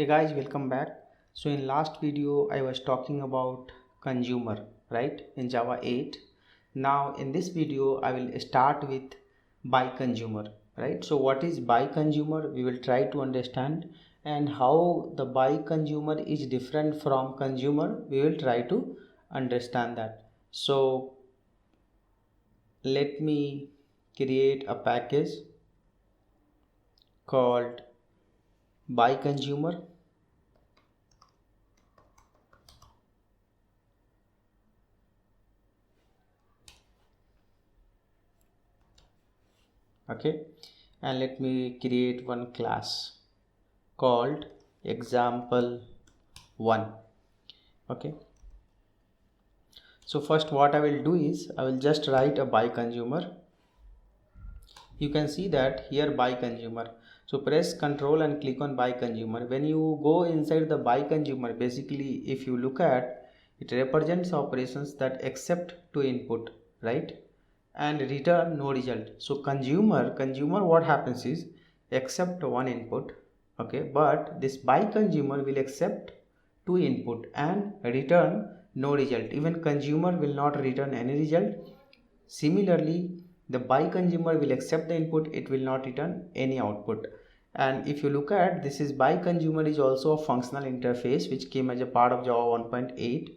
Hey guys, welcome back. So in last video I was talking about consumer, right, in Java 8. Now in this video I will start with BiConsumer, right? So what is BiConsumer? We will try to understand, and how the BiConsumer is different from consumer. We will try to understand that. So let me create a package called BiConsumer. Okay, and let me create one class called example1. Okay, so first what I will do is I will just write a BiConsumer. You can see that here BiConsumer. So press Ctrl and click on BiConsumer. When you go inside the BiConsumer, basically if you look at, it represents operations that accept to input, right, and return no result. So consumer what happens is accept one input, okay, but this BiConsumer will accept two input and return no result. Even consumer will not return any result. Similarly, the BiConsumer will accept the input, it will not return any output. And if you look at, this is BiConsumer is also a functional interface which came as a part of Java 1.8.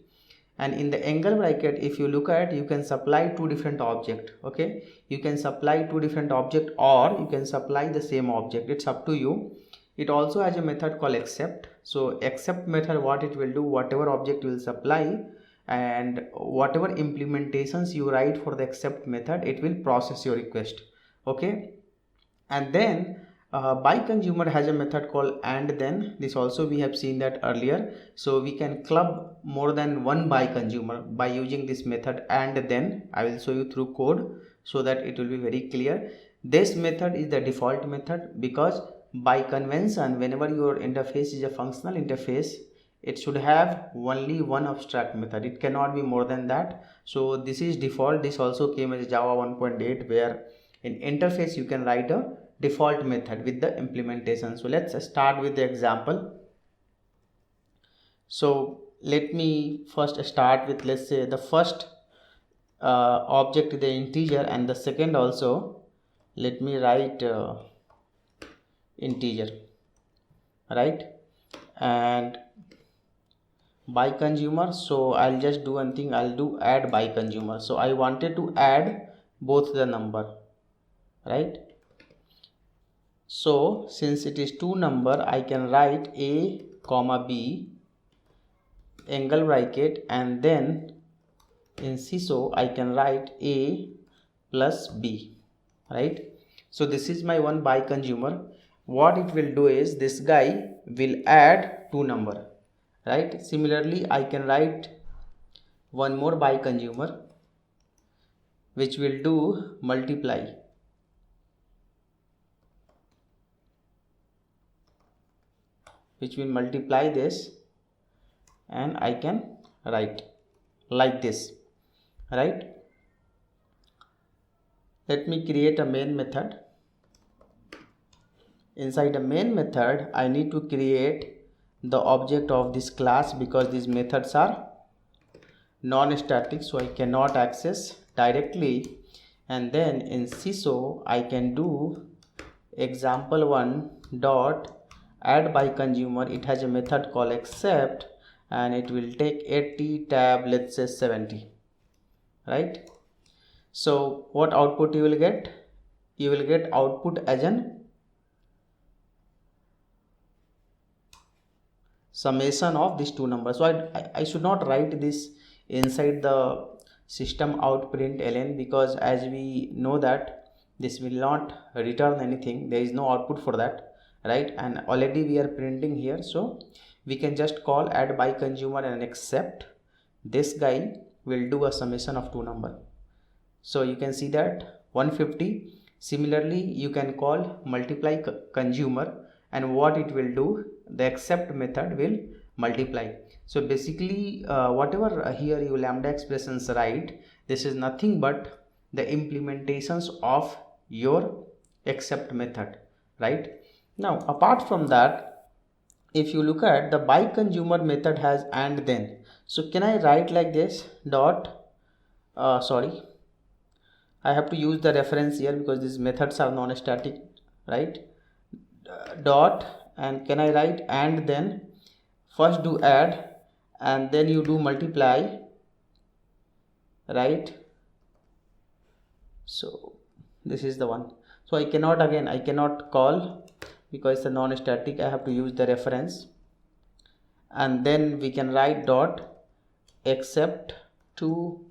And in the angle bracket, if you look at, you can supply two different object. Okay, you can supply two different object, or you can supply the same object, it's up to you. It also has a method called accept. So accept method, what it will do, whatever object you will supply and whatever implementations you write for the accept method, it will process your request. Okay, and then BiConsumer has a method called and then. This also we have seen that earlier. So we can club more than one BiConsumer by using this method and then. I will show you through code so that it will be very clear. This method is the default method because by convention, whenever your interface is a functional interface, it should have only one abstract method, it cannot be more than that. So this is default. This also came as Java 1.8, where in interface you can write a default method with the implementation. So let's start with the example. So let me first start with, let's say, the first object is the integer, and the second also let me write integer, right, and BiConsumer. So I'll just do one thing, I'll do add BiConsumer. So I wanted to add both the number, right? So since it is two number, I can write a comma b angle bracket, and then in CISO I can write a plus b, right? So this is my one BiConsumer. What it will do is this guy will add two number, right? Similarly, I can write one more BiConsumer which will do multiply, which will multiply this, and I can write like this, right? Let me create a main method. Inside the main method, I need to create the object of this class because these methods are non-static, so I cannot access directly. And then in CISO I can do example1 dot add BiConsumer. It has a method called accept, and it will take 80 tab, let's say 70, right? So what output you will get? You will get output as an summation of these two numbers. So I should not write this inside the system out println, because as we know that this will not return anything, there is no output for that, right? And already we are printing here, so we can just call add BiConsumer and accept. This guy will do a summation of two number. So you can see that 150. Similarly, you can call multiply consumer, and what it will do, the accept method will multiply. So basically whatever here you lambda expressions write, this is nothing but the implementations of your accept method, right? Now apart from that, if you look at the BiConsumer method has and then. So can I write like this dot, sorry, I have to use the reference here because these methods are non-static, right? Dot, and can I write and then, first do add and then you do multiply, right? So this is the one. So I cannot call because it's a non-static, I have to use the reference, and then we can write dot except 2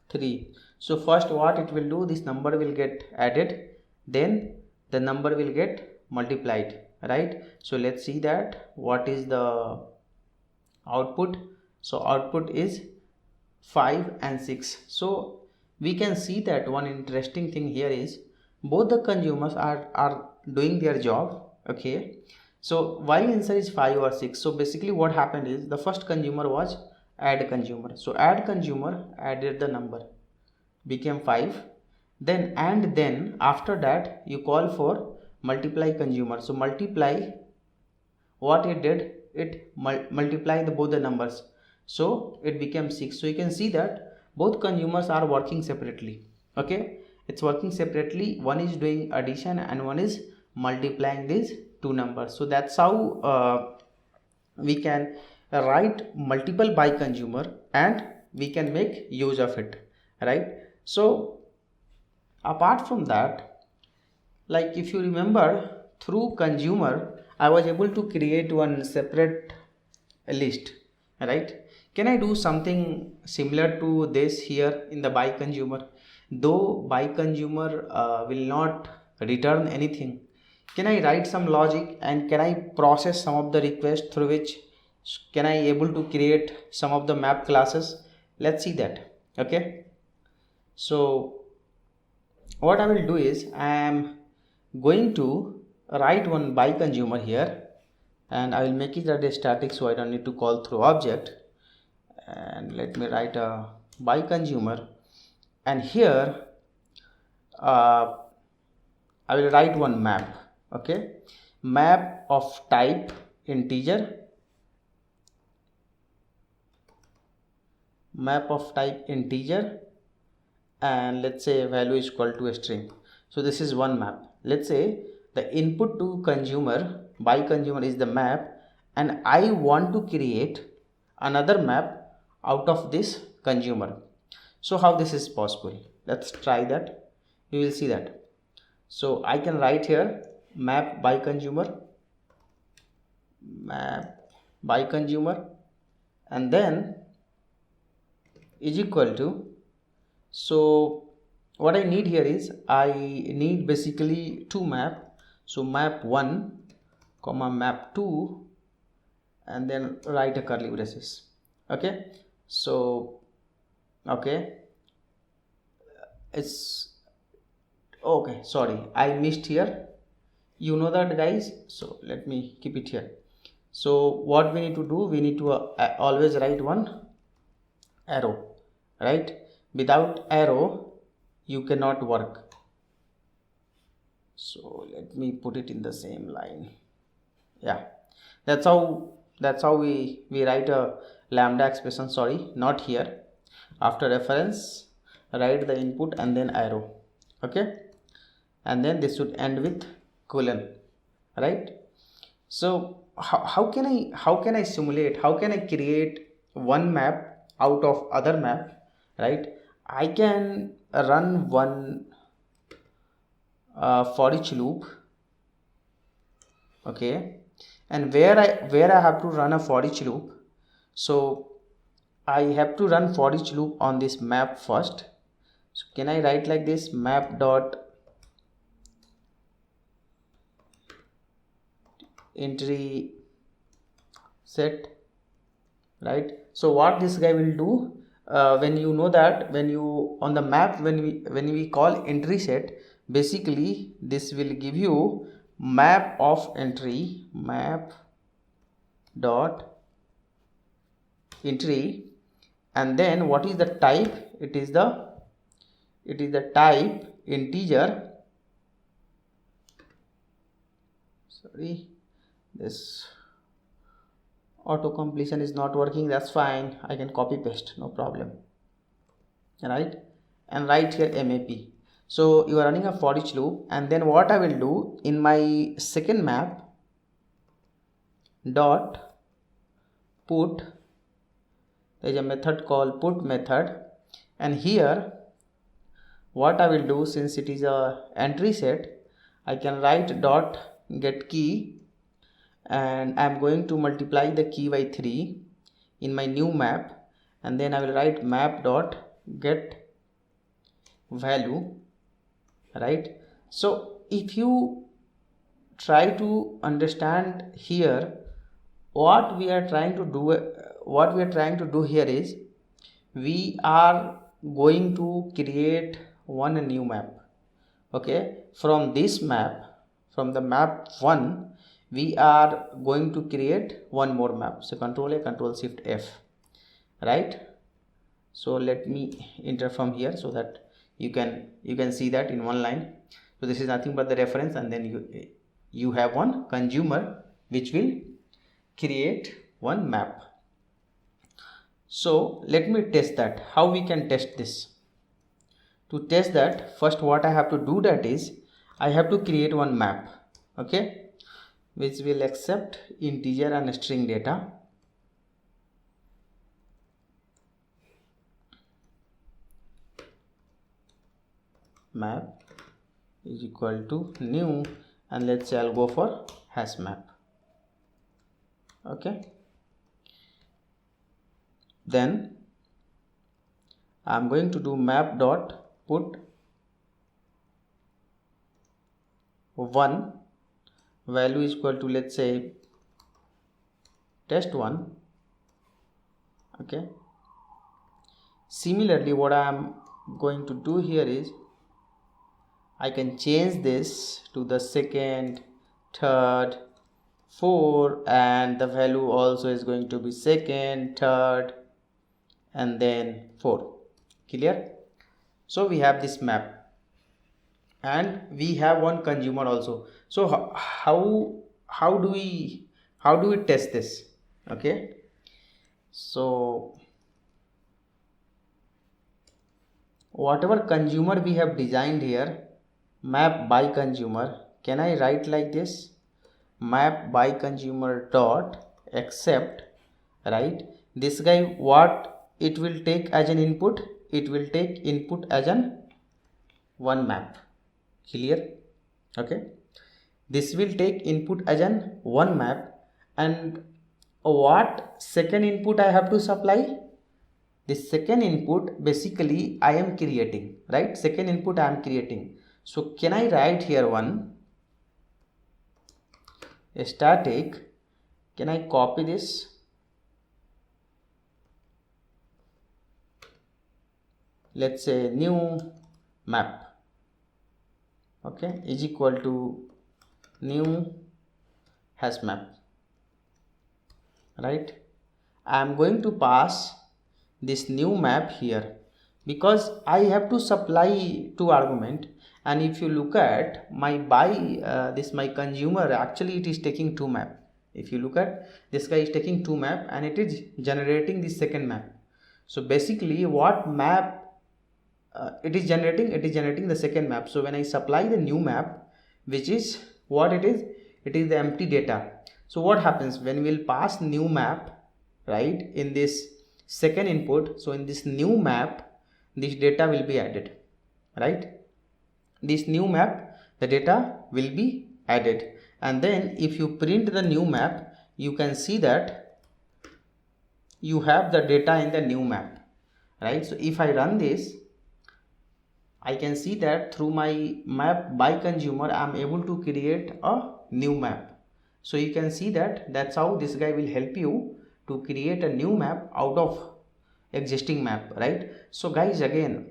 3. So first what it will do, this number will get added, then the number will get multiplied, right? So let's see that what is the output. So output is 5 and 6. So we can see that one interesting thing here is both the consumers are doing their job. Okay, so why answer is 5 or 6? So basically what happened is the first consumer was add consumer, so add consumer added the number became 5, then and then after that you call for multiply consumer, so multiply, what it did, it multiplied both the numbers, so it became 6. So you can see that both consumers are working separately. Okay, it's working separately, one is doing addition and one is multiplying these two numbers. So that's how we can write multiple by consumer and we can make use of it, right? So apart from that, like if you remember, through consumer I was able to create one separate list, right? Can I do something similar to this here in the by consumer? Though by consumer will not return anything, can I write some logic and can I process some of the requests through which can I able to create some of the map classes? Let's see that. Okay, so what I will do is I am going to write one by consumer here, and I will make it as a static so I don't need to call through object, and let me write a by consumer, and here I will write one map. Okay, map of type integer, map of type integer, and let's say value is equal to a string. So this is one map. Let's say the input to consumer by consumer is the map, and I want to create another map out of this consumer. So how this is possible? Let's try that. You will see that. So I can write here map by consumer, map by consumer, and then is equal to, so what I need here is I need basically two map, so map 1 comma map 2, and then write a curly braces. Okay, so okay, it's okay, sorry I missed here, you know that guys, so let me keep it here. So what we need to do, we need to always write one arrow, right? Without arrow you cannot work. So let me put it in the same line. Yeah, that's how we write a lambda expression, sorry, not here. After reference write the input and then arrow. Okay, and then this should end with colon, right? So how can I simulate, how can I create one map out of other map, right? I can run one for each loop. Okay, and where I have to run a for each loop, so I have to run for each loop on this map first. So can I write like this, map dot entry set, right? So what this guy will do, when you know that when you on the map, when we call entry set, basically this will give you map of entry, map dot entry, and then what is the type, it is the type integer, sorry this, auto completion is not working, that's fine, I can copy paste, no problem, right? And write here map. So you are running a for each loop, and then what I will do in my second map dot put, there is a method called put method, and here what I will do, since it is a entry set, I can write dot get key, and I am going to multiply the key by 3 in my new map, and then I will write map dot get value, right? So if you try to understand here, what we are trying to do here is we are going to create one new map. Okay, from this map, from the map 1, we are going to create one more map. So control A, control shift F, right? So let me enter from here so that you can see that in one line. So this is nothing but the reference, and then you have one consumer which will create one map. So let me test that. How we can test this? To test that, first what I have to do, that is I have to create one map, okay, which will accept integer and string data. Map is equal to new, and let's say I'll go for hash map. Okay, then I'm going to do map dot put 1 value is equal to, let's say, test1. Okay, similarly what I am going to do here is I can change this to the second, third, 4, and the value also is going to be second, third, and then 4. Clear? So we have this map, and we have one consumer also. So how do we test this? Okay, so whatever consumer we have designed here, map by consumer, can I write like this? Map by consumer dot accept, right? This guy, what it will take as an input? It will take input as an one map. Clear? Okay, this will take input as an one map, and what second input I have to supply? This second input basically I am creating, right? Second input I am creating. So can I write here one static? Can I copy this? Let's say new map, okay, is equal to new hash map, right? I am going to pass this new map here because I have to supply two argument. And if you look at my this my consumer, actually it is taking two map. If you look at this guy is taking two map, and it is generating the second map. So basically what map it is generating the second map. So when I supply the new map, which is what it is the empty data. So what happens when we'll pass new map, right, in this second input? So in this new map, this data will be added, right? This new map, the data will be added, and then if you print the new map, you can see that you have the data in the new map, right? So if I run this, I can see that through my map by consumer, I am able to create a new map. So you can see that that's how this guy will help you to create a new map out of existing map, right? So guys, again,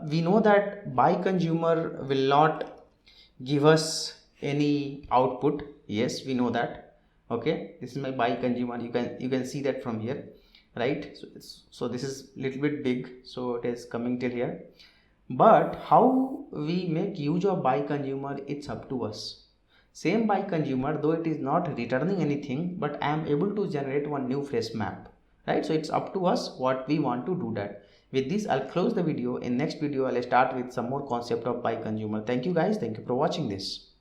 we know that by consumer will not give us any output. Yes, we know that. Okay, this is my by consumer. You can see that from here, right? So this is little bit big, so it is coming till here. But how we make use of by consumer, it's up to us. Same BiConsumer, though it is not returning anything, but I am able to generate one new fresh map, right? So it's up to us what we want to do that. With this, I'll close the video. In next video, I'll start with some more concept of BiConsumer. Thank you guys. Thank you for watching this.